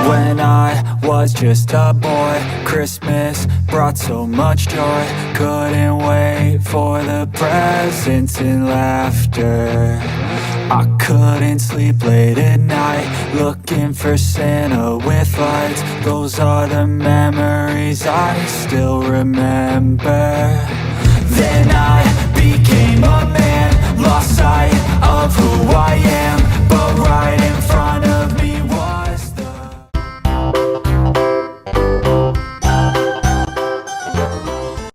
When I was just a boy, Christmas brought so much joy. Couldn't wait for the presents and laughter. I couldn't sleep late at night, looking for Santa with lights. Those are the memories I still remember. Then I became a man,